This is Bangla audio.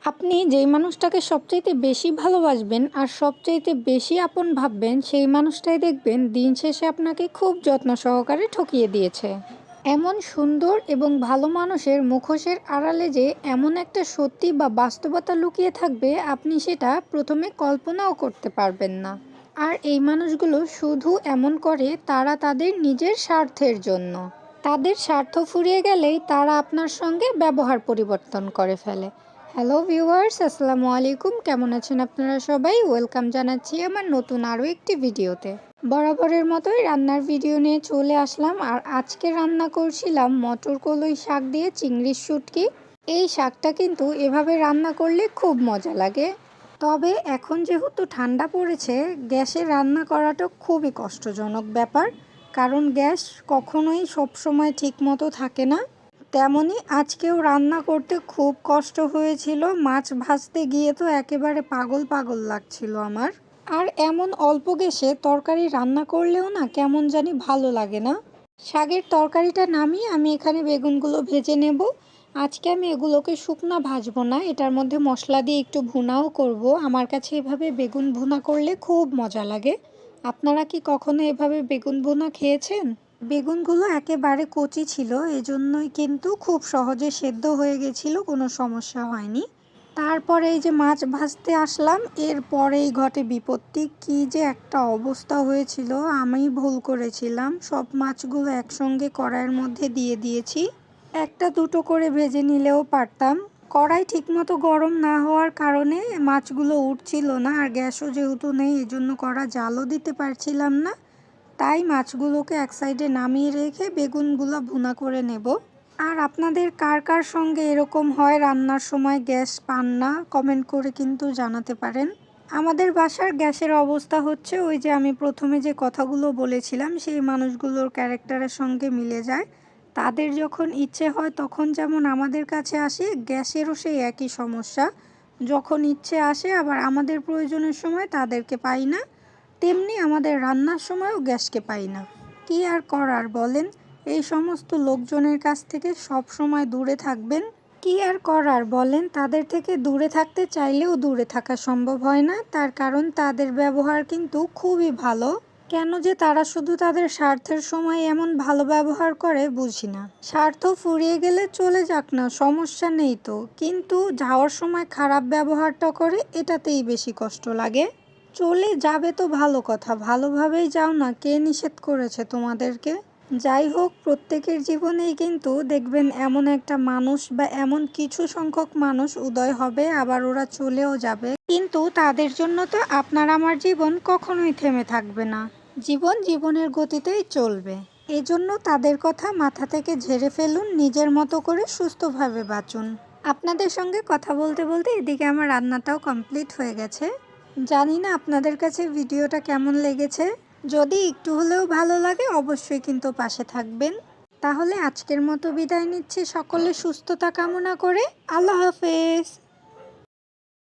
আপনি যেই মানুষটাকে সবচাইতে বেশি ভালোবাসবেন আর সবচাইতে বেশি আপন ভাববেন সেই মানুষটাই দেখবেন দিন শেষে আপনাকে খুব যত্ন সহকারে ঠকিয়ে দিয়েছে। এমন সুন্দর এবং ভালো মানুষের মুখোশের আড়ালে যে এমন একটা সত্যি বা বাস্তবতা লুকিয়ে থাকবে আপনি সেটা প্রথমে কল্পনাও করতে পারবেন না। আর এই মানুষগুলো শুধু এমন করে তারা তাদের নিজের স্বার্থের জন্য। তাদের স্বার্থ ফুরিয়ে গেলেই তারা আপনার সঙ্গে ব্যবহার পরিবর্তন করে ফেলে। হ্যালো ভিউয়ার্স, আসসালামু আলাইকুম। কেমন আছেন আপনারা সবাই? ওয়েলকাম জানাচ্ছি আমার নতুন আরও একটি ভিডিওতে। বরাবরের মতোই রান্নার ভিডিও নিয়ে চলে আসলাম। আর আজকে রান্না করছিলাম মটর কলই শাক দিয়ে চিংড়ির শুটকি। এই শাকটা কিন্তু এভাবে রান্না করলে খুব মজা লাগে। তবে এখন যেহেতু ঠান্ডা পড়েছে, গ্যাসে রান্না করাটা খুবই কষ্টজনক ব্যাপার, কারণ গ্যাস কখনোই সবসময় ঠিক মতো থাকে না। তেমনই আজকেও রান্না করতে খুব কষ্ট হয়েছিল। মাছ ভাজতে গিয়ে তো একেবারে পাগল পাগল লাগছিল আমার। আর এমন অল্প গ্যাসে তরকারি রান্না করলেও না কেমন জানি ভালো লাগে না। শাকের তরকারিটা নামিয়ে আমি এখানে বেগুনগুলো ভেজে নেব। আজকে আমি এগুলোকে শুকনা ভাজবো না, এটার মধ্যে মশলা দিয়ে একটু ভুনাও করব। আমার কাছে এভাবে বেগুন ভুনা করলে খুব মজা লাগে। আপনারা কি কখনো এভাবে বেগুন ভুনা খেয়েছেন? বেগুনগুলো একেবারে কচি ছিল, এজন্যই কিন্তু খুব সহজে সেদ্ধ হয়ে গেছিল, কোনো সমস্যা হয়নি। তারপরে এই যে মাছ ভাজতে আসলাম, এরপরেই ঘটে বিপত্তি। কি যে একটা অবস্থা হয়েছিল, আমি ভুল করেছিলাম, সব মাছগুলো একসঙ্গে কড়াইয়ের মধ্যে দিয়ে দিয়েছি। একটা দুটো করে ভেজে নিলেও পারতাম। কড়াই ঠিকমতো গরম না হওয়ার কারণে মাছগুলো উঠছিল না, আর গ্যাসও যেহেতু নেই এজন্য কড়া জালও দিতে পারছিলাম না। তাই মাছগুলোকে এক সাইডে নামিয়ে রেখে বেগুনগুলো ভুনা করে নেব। আর আপনাদের কার কার সঙ্গে এরকম হয়, রান্নার সময় গ্যাস পান না? কমেন্ট করে কিন্তু জানাতে পারেন। আমাদের বাসার গ্যাসের অবস্থা হচ্ছে ওই যে আমি প্রথমে যে কথাগুলো বলেছিলাম সেই মানুষগুলোর ক্যারেক্টারের সঙ্গে মিলে যায়। তাদের যখন ইচ্ছে হয় তখন যেমন আমাদের কাছে আসে, গ্যাসেরও সেই একই সমস্যা। যখন ইচ্ছে আসে আবার আমাদের প্রয়োজনের সময় তাদেরকে পাই না, তেমনি আমাদের রান্নার সময়ও গ্যাসকে পাই না। কি আর করার বলেন, এই সমস্ত লোকজনের কাছ থেকে সব সময় দূরে থাকবেন। কি আর করার বলেন, তাদের থেকে দূরে থাকতে চাইলেও দূরে থাকা সম্ভব হয় না। তার কারণ তাদের ব্যবহার কিন্তু খুবই ভালো। কেন যে তারা শুধু তাদের স্বার্থের সময় এমন ভালো ব্যবহার করে বুঝি না। স্বার্থ ফুরিয়ে গেলে চলে যাক না, সমস্যা নেই তো, কিন্তু যাওয়ার সময় খারাপ ব্যবহারটা করে এটাতেই বেশি কষ্ট লাগে। চলে যাবে তো ভালো কথা, ভালোভাবেই যাও না, কে নিষেধ করেছে তোমাদেরকে? যাই হোক, প্রত্যেকের জীবনেই কিন্তু দেখবেন এমন একটা মানুষ বা এমন কিছু সংখ্যক মানুষ উদয় হবে, আবার ওরা চলেও যাবে, কিন্তু তাদের জন্য তো আপনার আমার জীবন কখনোই থেমে থাকবে না। জীবন জীবনের গতিতেই চলবে। এজন্য তাদের কথা মাথা থেকে ঝেড়ে ফেলুন, নিজের মতো করে সুস্থভাবে বাঁচুন। আপনাদের সঙ্গে কথা বলতে বলতে এদিকে আমার রান্নাটাও কমপ্লিট হয়ে গেছে। জানি না আপনাদের কাছে ভিডিওটা কেমন লেগেছে। যদি একটু হলেও ভালো লাগে অবশ্যই কিন্তু পাশে থাকবেন। তাহলে আজকের মতো বিদায় নিচ্ছি, সকলে সুস্থতা কামনা করে। আল্লাহ হাফেজ।